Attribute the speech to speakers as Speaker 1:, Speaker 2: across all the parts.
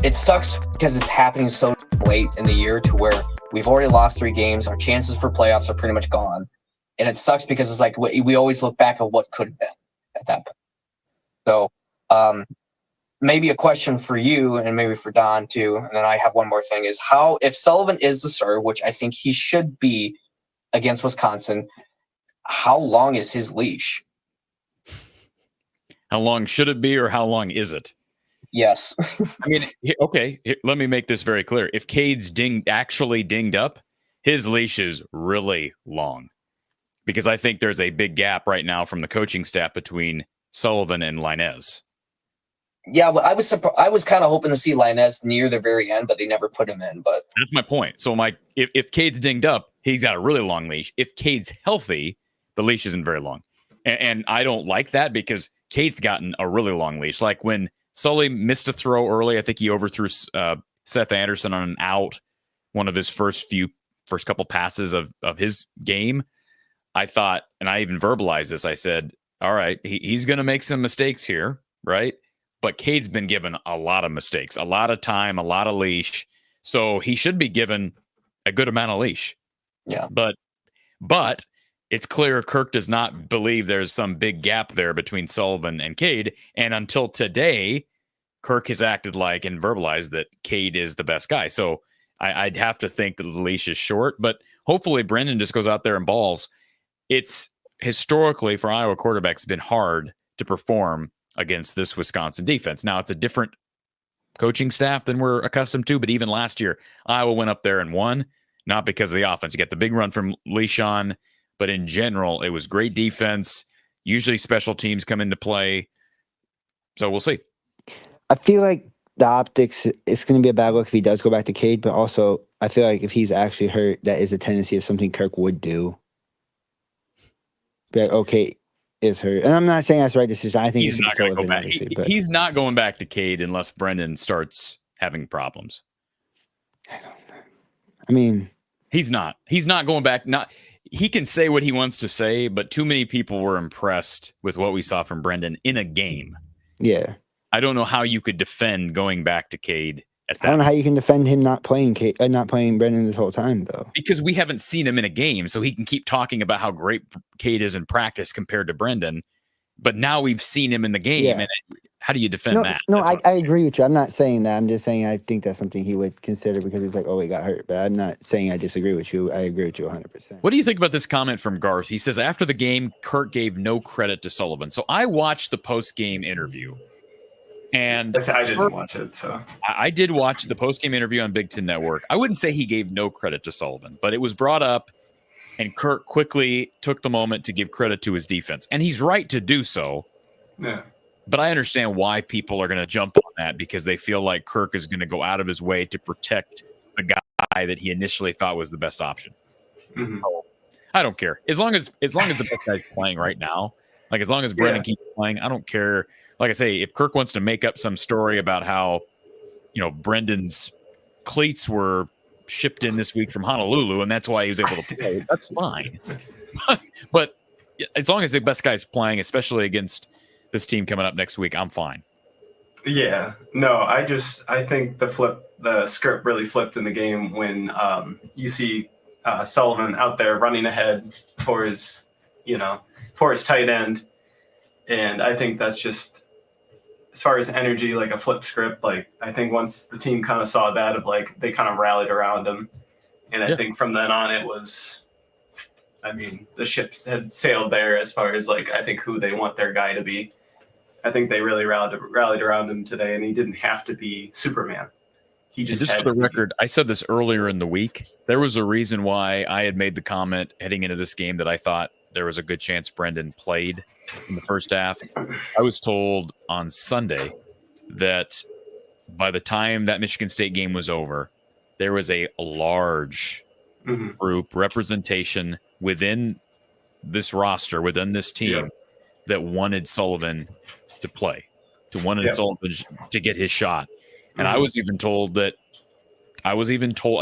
Speaker 1: it sucks because it's happening so late in the year to where we've already lost 3 games. Our chances for playoffs are pretty much gone. And it sucks because it's like we always look back at what could have been at that point. So maybe a question for you and maybe for Don too. And then I have one more thing is how, if Sullivan is the starter, which I think he should be against Wisconsin, how long is his leash?
Speaker 2: How long should it be or how long is it?
Speaker 1: Yes.
Speaker 2: I mean, okay, let me make this very clear. If Cade's actually dinged up, his leash is really long because I think there's a big gap right now from the coaching staff between Sullivan and Linez.
Speaker 1: Yeah, well, I was kind of hoping to see Linez near the very end, but they never put him in. But
Speaker 2: that's my point. So, if Cade's dinged up, he's got a really long leash. If Cade's healthy, the leash isn't very long, and I don't like that because Cade's gotten a really long leash. Like when Sully missed a throw early, I think he overthrew Seth Anderson on an out, one of his first couple passes of his game. I thought, and I even verbalized this. I said, "All right, he's going to make some mistakes here, right?" But Cade's been given a lot of mistakes, a lot of time, a lot of leash. So he should be given a good amount of leash.
Speaker 1: Yeah.
Speaker 2: But it's clear Kirk does not believe there's some big gap there between Sullivan and Cade. And until today, Kirk has acted like and verbalized that Cade is the best guy. So I'd have to think that the leash is short. But hopefully Brendan just goes out there and balls. It's historically for Iowa quarterbacks been hard to perform against this Wisconsin defense. Now, it's a different coaching staff than we're accustomed to, but even last year, Iowa went up there and won, not because of the offense. You get the big run from Leishon, but in general, it was great defense. Usually special teams come into play. So we'll see.
Speaker 3: I feel like the optics, it's going to be a bad look if he does go back to Cade, but also I feel like if he's actually hurt, that is a tendency of something Kirk would do. Be like, okay, is hurt. And I'm not saying that's the right decision. I think
Speaker 2: he's not going to go back. He's not going back to Cade unless Brendan starts having problems.
Speaker 3: I don't know. I mean,
Speaker 2: he's not going back. He can say what he wants to say, but too many people were impressed with what we saw from Brendan in a game.
Speaker 3: Yeah.
Speaker 2: I don't know how you could defend going back to Cade.
Speaker 3: I don't know how you can defend him not playing Brendan this whole time, though.
Speaker 2: Because we haven't seen him in a game, so he can keep talking about how great Cade is in practice compared to Brendan. But now we've seen him in the game, and how do you defend that?
Speaker 3: No, I agree with you. I'm not saying that. I'm just saying I think that's something he would consider because he's like, oh, he got hurt. But I'm not saying I disagree with you. I agree with you 100%.
Speaker 2: What do you think about this comment from Garth? He says, after the game, Kirk gave no credit to Sullivan. So I watched the post-game interview. And
Speaker 4: I didn't watch it, so
Speaker 2: I did watch the post-game interview on Big Ten Network. I wouldn't say he gave no credit to Sullivan, but it was brought up, and Kirk quickly took the moment to give credit to his defense, and he's right to do so.
Speaker 4: Yeah.
Speaker 2: But I understand why people are going to jump on that because they feel like Kirk is going to go out of his way to protect the guy that he initially thought was the best option.
Speaker 4: Mm-hmm.
Speaker 2: So, I don't care as long as the best guy's playing right now. Like as long as Brendan keeps playing, I don't care. Like I say, if Kirk wants to make up some story about how, Brendan's cleats were shipped in this week from Honolulu and that's why he was able to play, that's fine. But as long as the best guy's playing, especially against this team coming up next week, I'm fine.
Speaker 4: Yeah. No, I think the script really flipped in the game when you see Sullivan out there running ahead for his tight end. And I think that's just, as far as energy, like a flip script, like I think once the team kind of saw that they kind of rallied around him. And I think from then on it was, the ships had sailed there as far as I think who they want their guy to be. I think they really rallied around him today, and he didn't have to be Superman. He just
Speaker 2: for the record, I said this earlier in the week. There was a reason why I had made the comment heading into this game that I thought there was a good chance Brendan played in the first half. I was told on Sunday that by the time that Michigan State game was over, there was a large group representation within this roster, within this team, that wanted Sullivan to play, Sullivan to get his shot. And I was even told,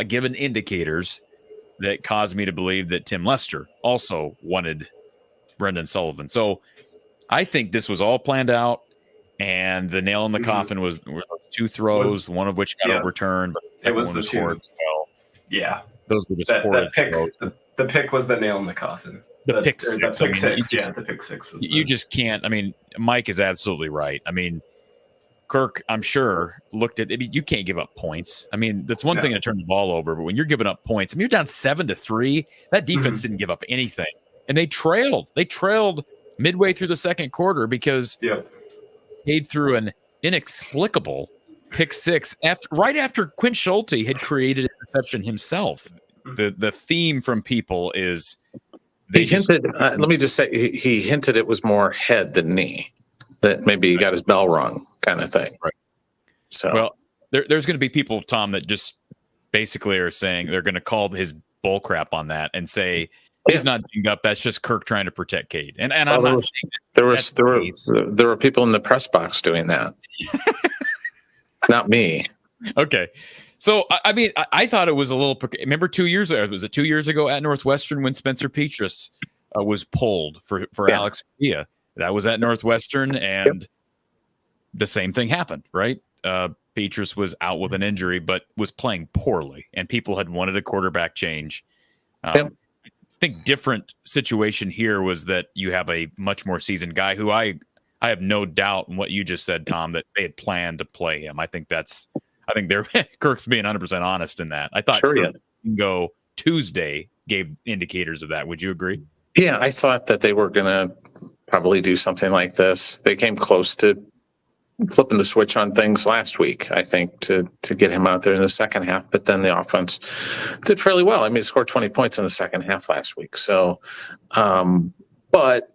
Speaker 2: given indicators that caused me to believe that Tim Lester also wanted Brendan Sullivan. So I think this was all planned out. And the nail in the coffin were those two throws, one of which got overturned, but
Speaker 4: it was the two.
Speaker 2: Well.
Speaker 4: Yeah,
Speaker 2: those were just horrid
Speaker 4: pick.
Speaker 2: throws.
Speaker 4: The pick was the nail in the coffin.
Speaker 2: The pick six.
Speaker 4: The pick six. The pick six was.
Speaker 2: You just can't. I mean, Mike is absolutely right. I mean, Kirk, I'm sure, looked at. I mean, you can't give up points. I mean, that's one thing to turn the ball over, but when you're giving up points, I mean, you're down 7-3. That defense didn't give up anything, and they trailed. They trailed midway through the second quarter because Cade threw an inexplicable pick six right after Quinn Schulte had created an interception himself. The theme from people is
Speaker 5: he hinted. Let me just say, he hinted it was more head than knee. That maybe he got his bell rung, kind of thing.
Speaker 2: Right.
Speaker 5: So,
Speaker 2: well, there's going to be people, Tom, that just basically are saying they're going to call his bull crap on that and say he's not dinged up. That's just Kirk trying to protect Cade. And I'm not saying that
Speaker 5: there were people in the press box doing that. Not me.
Speaker 2: Okay. So, I mean, I thought it was a little. Remember 2 years ago? Was it 2 years ago at Northwestern when Spencer Petras was pulled for Alex Padilla? That was at Northwestern, and the same thing happened, right? Petras was out with an injury, but was playing poorly, and people had wanted a quarterback change. I think different situation here was that you have a much more seasoned guy who I have no doubt in what you just said, Tom, that they had planned to play him. I think they're Kirk's being 100% honest in that. I thought go Tuesday gave indicators of that. Would you agree?
Speaker 5: Yeah, I thought that they were going to probably do something like this. They came close to flipping the switch on things last week, I think, to get him out there in the second half. But then the offense did fairly well. I mean, it scored 20 points in the second half last week. So, but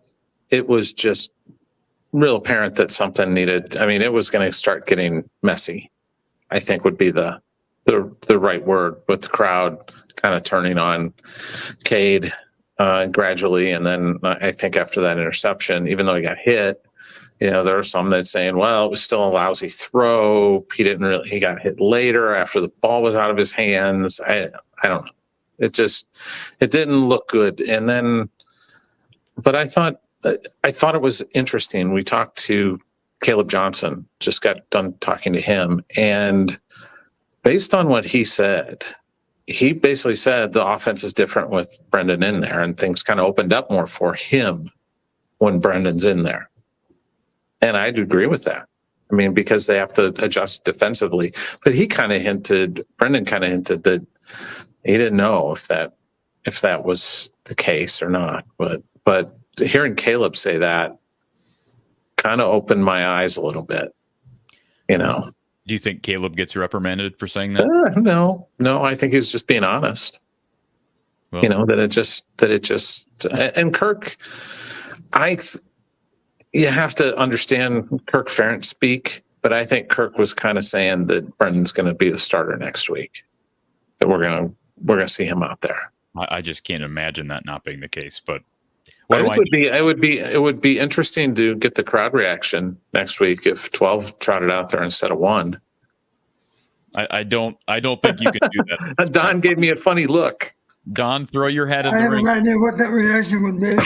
Speaker 5: it was just real apparent that something needed. I mean, it was going to start getting messy, I think would be the right word, with the crowd kind of turning on Cade gradually. And then I think after that interception, even though he got hit, there were some that saying, well, it was still a lousy throw. He got hit later after the ball was out of his hands. I don't know. It didn't look good. And then, but I thought it was interesting. We talked to Caleb Johnson, just got done talking to him. And based on what he said, he basically said the offense is different with Brendan in there, and things kind of opened up more for him when Brendan's in there. And I'd agree with that. I mean, because they have to adjust defensively. But Brendan kind of hinted that he didn't know if that was the case or not. But hearing Caleb say that kind of opened my eyes a little bit,
Speaker 2: Do you think Caleb gets reprimanded for saying that?
Speaker 5: No, I think he's just being honest. Well, and Kirk, you have to understand Kirk Ferentz speak, but I think Kirk was kind of saying that Brendan's going to be the starter next week. That we're going to see him out there.
Speaker 2: I just can't imagine that not being the case, but
Speaker 5: it would be interesting to get the crowd reaction next week if 12 trotted out there instead of 1.
Speaker 2: I don't think you can do that.
Speaker 5: Don gave me a funny look.
Speaker 2: Don, throw your hat in the ring.
Speaker 6: I have no idea what that reaction would be.